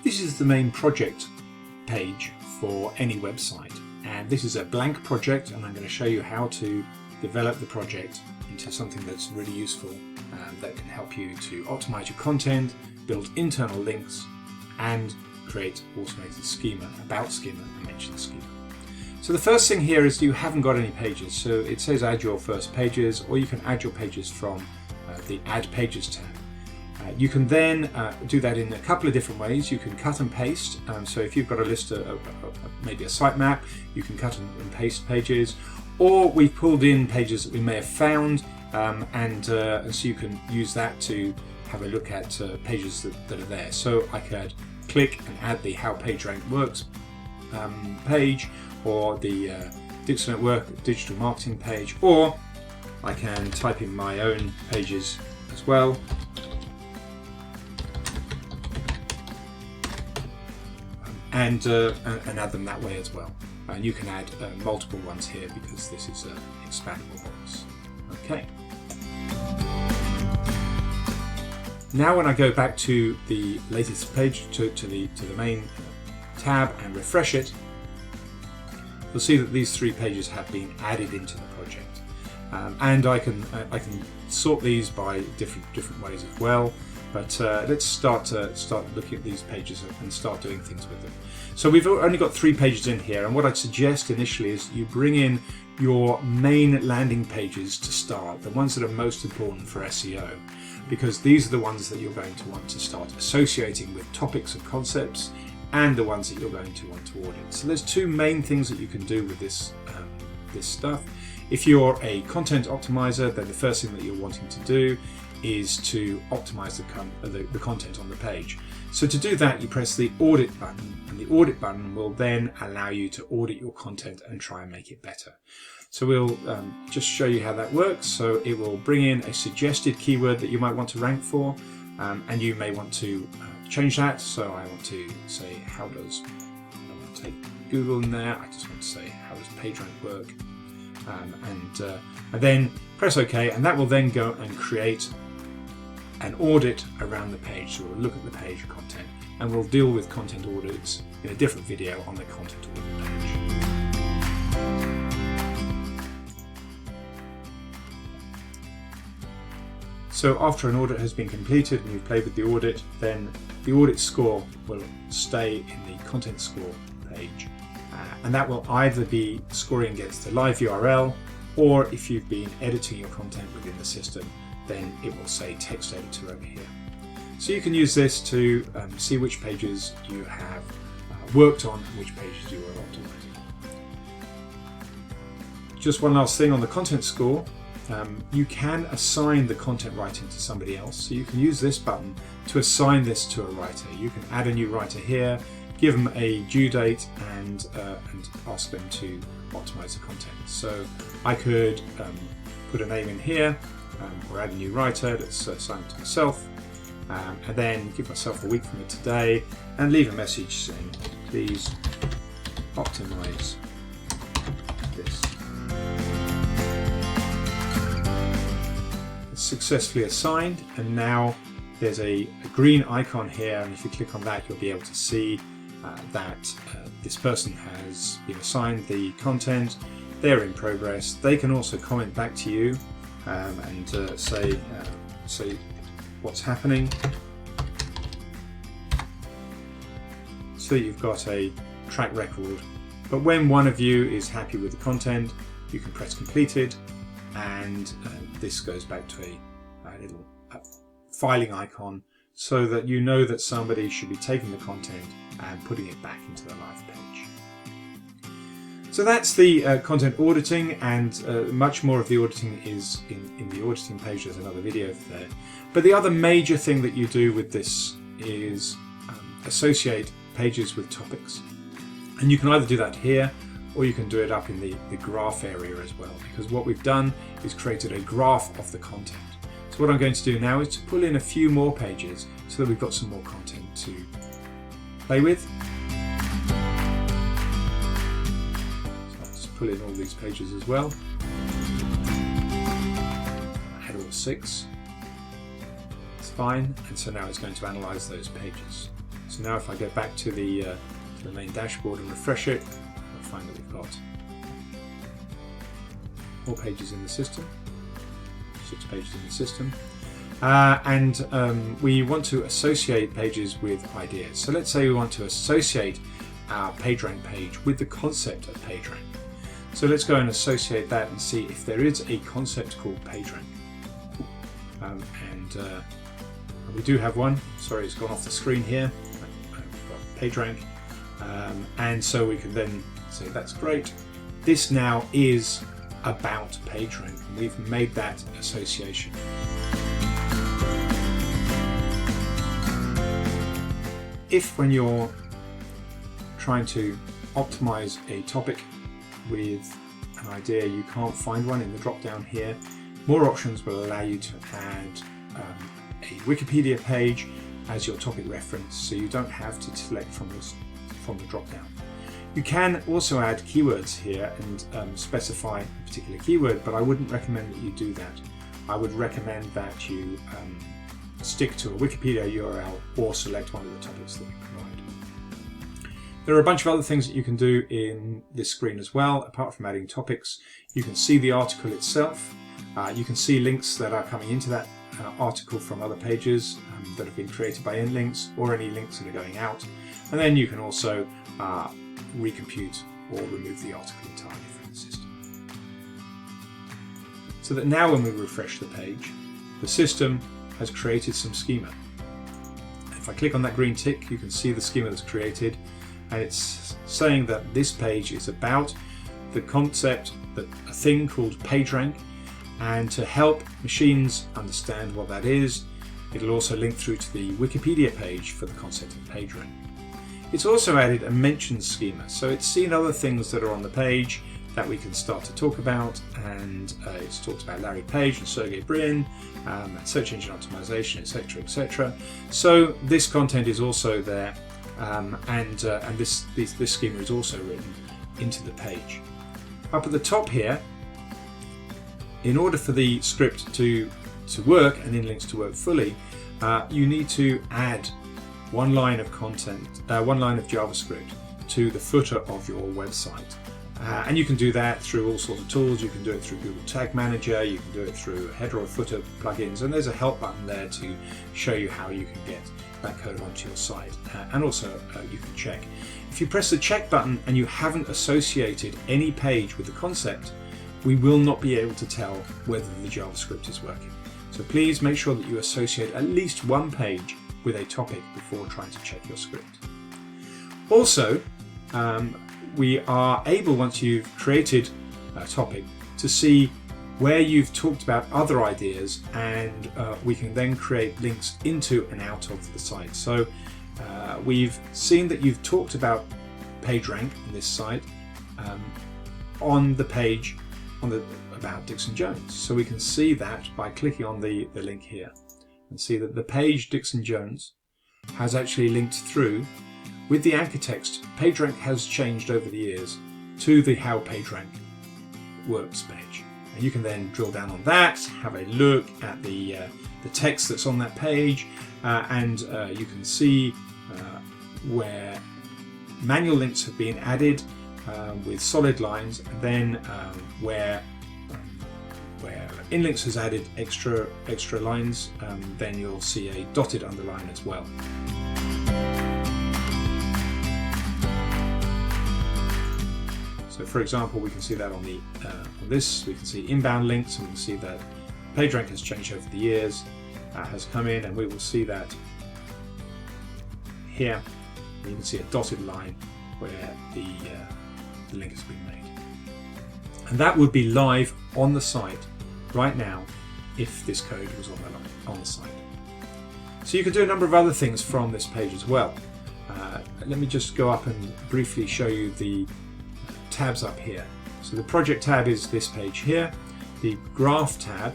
This is the main project page for any website, and this is a blank project, and I'm going to show you how to develop the project into something that's really useful that can help you to optimize your content, build internal links, and create automated schema, about schema, and mention schema. So the first thing here is you haven't got any pages, so it says add your first pages, or you can add your pages from the Add Pages tab. You can then do that in a couple of different ways. You can cut and paste, so if you've got a list of maybe a sitemap, you can cut and paste pages, or we've pulled in pages that we may have found, and so you can use that to have a look at pages that are there. So I could click and add the How PageRank Works page, or the digital marketing page, or I can type in my own pages as well. And add them that way as well. And you can add multiple ones here because this is an expandable box. Okay. Now when I go back to the latest page, to the main tab, and refresh it, you'll see that these 3 pages have been added into the project. And I can sort these by different ways as well. But let's start looking at these pages and start doing things with them. So we've only got 3 pages in here, and what I'd suggest initially is you bring in your main landing pages to start, the ones that are most important for SEO, because these are the ones that you're going to want to start associating with topics and concepts, and the ones that you're going to want to audit. So there's 2 main things that you can do with this stuff. If you're a content optimizer, then the first thing that you're wanting to do is to optimize the content on the page. So to do that, you press the audit button, and the audit button will then allow you to audit your content and try and make it better. So we'll just show you how that works. So it will bring in a suggested keyword that you might want to rank for, and you may want to change that. So I want to say, I don't want to take Google in there, I just want to say, how does PageRank work? And then press OK, and that will then go and create an audit around the page. So we'll look at the page content, and we'll deal with content audits in a different video on the content audit page. So after an audit has been completed and you've played with the audit, then the audit score will stay in the content score page, and that will either be scoring against the live URL, or if you've been editing your content within the system, then it will say text editor over here. So you can use this to see which pages you have worked on and which pages you are optimizing. Just one last thing on the content score. You can assign the content writing to somebody else. So you can use this button to assign this to a writer. You can add a new writer here, give them a due date, and ask them to optimize the content. So I could put a name in here, or add a new writer. Let's assign it to myself, and then give myself a week from today, and leave a message saying, please optimize this. It's successfully assigned, and now there's a green icon here, and if you click on that, you'll be able to see that this person has been assigned the content. They're in progress. They can also comment back to you and say what's happening, so you've got a track record. But when one of you is happy with the content, you can press completed, and this goes back to a little filing icon, so that you know that somebody should be taking the content and putting it back into the live page. So that's the content auditing, and much more of the auditing is in the auditing page. There's another video there. But the other major thing that you do with this is associate pages with topics. And you can either do that here, or you can do it up in the graph area as well, because what we've done is created a graph of the content. So what I'm going to do now is to pull in a few more pages so that we've got some more content to play with. So I'll just pull in all these pages as well. Add all 6. It's fine, and so now it's going to analyze those pages. So now if I go back to the main dashboard and refresh it, I'll find that we've got 4 pages in the system, 6 pages in the system. We want to associate pages with ideas. So let's say we want to associate our PageRank page with the concept of PageRank. So let's go and associate that and see if there is a concept called PageRank. We do have one. Sorry, it's gone off the screen here. We've got PageRank. And so we can then say that's great. This now is about PageRank. We've made that association. If when you're trying to optimize a topic with an idea you can't find one in the drop down here, more options will allow you to add a Wikipedia page as your topic reference, so you don't have to select from the drop down. You can also add keywords here and specify a particular keyword, but I wouldn't recommend that you do that. I would recommend that you stick to a Wikipedia URL or select one of the topics that you provide. There are a bunch of other things that you can do in this screen as well. Apart from adding topics, you can see the article itself. You can see links that are coming into that article from other pages that have been created by Inlinks, or any links that are going out. And then you can also recompute or remove the article entirely from the system. So that now when we refresh the page, the system has created some schema. If I click on that green tick, you can see the schema that's created, and it's saying that this page is about the concept, that a thing called PageRank, and to help machines understand what that is, it'll also link through to the Wikipedia page for the concept of PageRank. It's also added a mentions schema, so it's seen other things that are on the page that we can start to talk about, and it's talked about Larry Page and Sergey Brin, search engine optimization, etc., etc. So this content is also there, and this schema is also written into the page. Up at the top here, in order for the script to work and Inlinks to work fully, you need to add one line of content, one line of JavaScript to the footer of your website. And you can do that through all sorts of tools. You can do it through Google Tag Manager, you can do it through header or footer plugins, and there's a help button there to show you how you can get that code onto your site. And also you can check. If you press the check button and you haven't associated any page with the concept, we will not be able to tell whether the JavaScript is working. So please make sure that you associate at least one page with a topic before trying to check your script. Also, we are able, once you've created a topic, to see where you've talked about other ideas, and we can then create links into and out of the site. So we've seen that you've talked about PageRank on this site on the page about Dixon Jones. So we can see that by clicking on the link here and see that the page Dixon Jones has actually linked through with the anchor text. PageRank has changed over the years to the How PageRank Works page. And you can then drill down on that, have a look at the text that's on that page, and you can see where manual links have been added with solid lines, and then where Inlinks has added extra lines, then you'll see a dotted underline as well. So for example, we can see that on this, we can see inbound links, and we can see that PageRank has changed over the years, has come in, and we will see that here. You can see a dotted line where the link has been made. And that would be live on the site right now if this code was on the site. So you can do a number of other things from this page as well. Let me just go up and briefly show you the tabs up here. So the project tab is this page here. The graph tab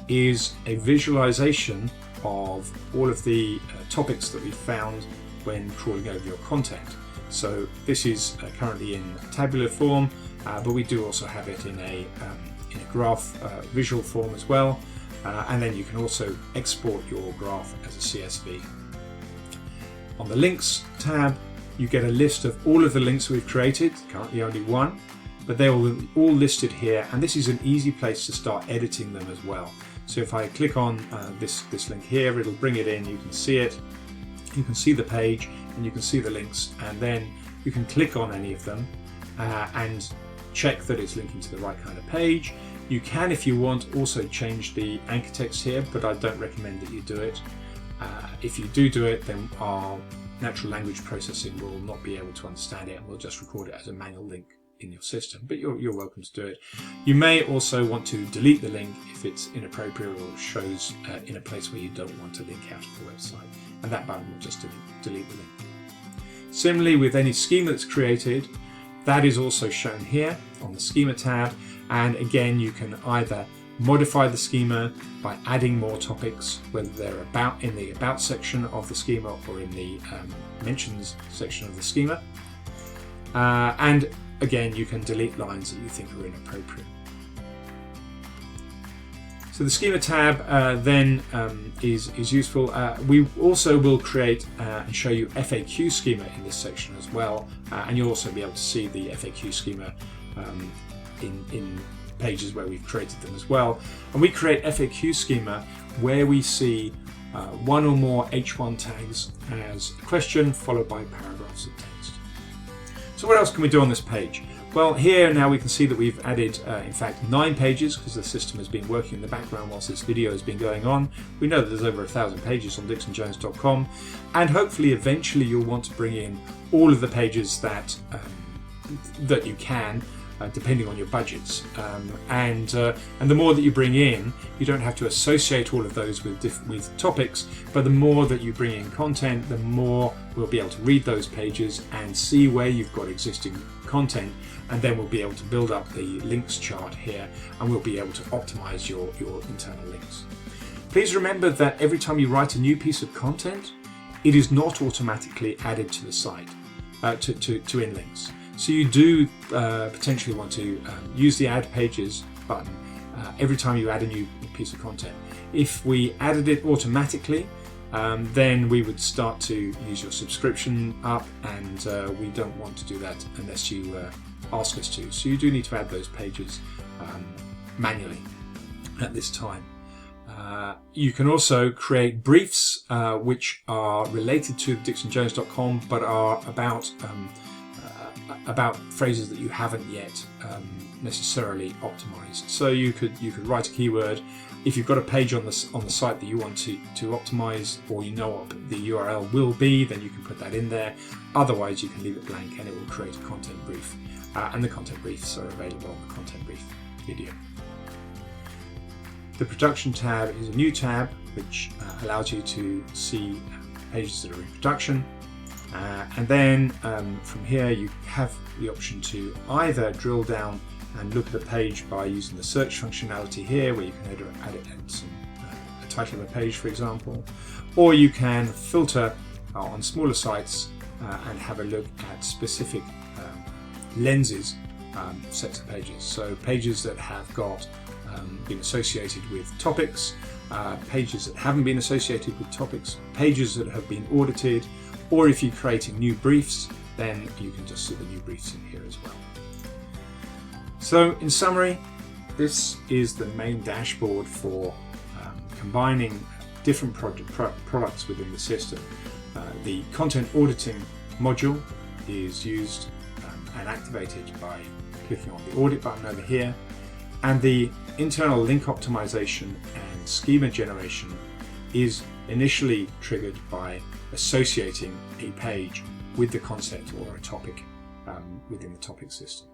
is a visualization of all of the topics that we found when crawling over your content. So this is currently in tabular form, but we do also have it in a graph visual form as well, and then you can also export your graph as a CSV. On the Links tab, you get a list of all of the links we've created, currently only one, but they're all listed here, and this is an easy place to start editing them as well. So if I click on this link here, it'll bring it in, you can see it, you can see the page, and you can see the links, and then you can click on any of them and check that it's linking to the right kind of page. You can, if you want, also change the anchor text here, but I don't recommend that you do it. If you do it, then our natural language processing will not be able to understand it, and we'll just record it as a manual link in your system, but you're welcome to do it. You may also want to delete the link if it's inappropriate or shows in a place where you don't want to link out of the website, and that button will just delete the link. Similarly, with any schema that's created, that is also shown here on the Schema tab, and again you can either modify the schema by adding more topics, whether they're in the About section of the schema or in the Mentions section of the schema, and again you can delete lines that you think are inappropriate. So the Schema tab then is useful. We also will create and show you FAQ schema in this section as well, and you'll also be able to see the FAQ schema in pages where we've created them as well. And we create FAQ schema where we see one or more H1 tags as a question followed by paragraphs of text. So what else can we do on this page? Well, here now we can see that we've added, in fact, 9 pages because the system has been working in the background whilst this video has been going on. We know that there's over 1,000 pages on dixonjones.com, and hopefully eventually you'll want to bring in all of the pages that you can, depending on your budgets. And the more that you bring in, you don't have to associate all of those with topics, but the more that you bring in content, the more we'll be able to read those pages and see where you've got existing content, and then we'll be able to build up the links chart here, and we'll be able to optimize your internal links. Please remember that every time you write a new piece of content, it is not automatically added to the site, to Inlinks. So you do potentially want to use the Add Pages button every time you add a new piece of content. If we added it automatically, then we would start to use your subscription up, and we don't want to do that unless you ask us to. So you do need to add those pages manually at this time. You can also create briefs which are related to dixonjones.com but are about phrases that you haven't yet necessarily optimized. So you could write a keyword. If you've got a page on the site that you want to optimize, or you know what the URL will be, then you can put that in there. Otherwise, you can leave it blank and it will create a content brief. And the content briefs are available on the content brief video. The production tab is a new tab which allows you to see pages that are in production. And then from here you have the option to either drill down and look at a page by using the search functionality here, where you can add a title of a page, for example, or you can filter on smaller sites and have a look at specific lenses sets of pages. So pages that have got been associated with topics, pages that haven't been associated with topics, pages that have been audited, or if you're creating new briefs, then you can just see the new briefs in here as well. So in summary, this is the main dashboard for combining different products within the system. The content auditing module is used and activated by clicking on the audit button over here, and the internal link optimization and schema generation is initially triggered by associating a page with the concept or a topic within the topic system.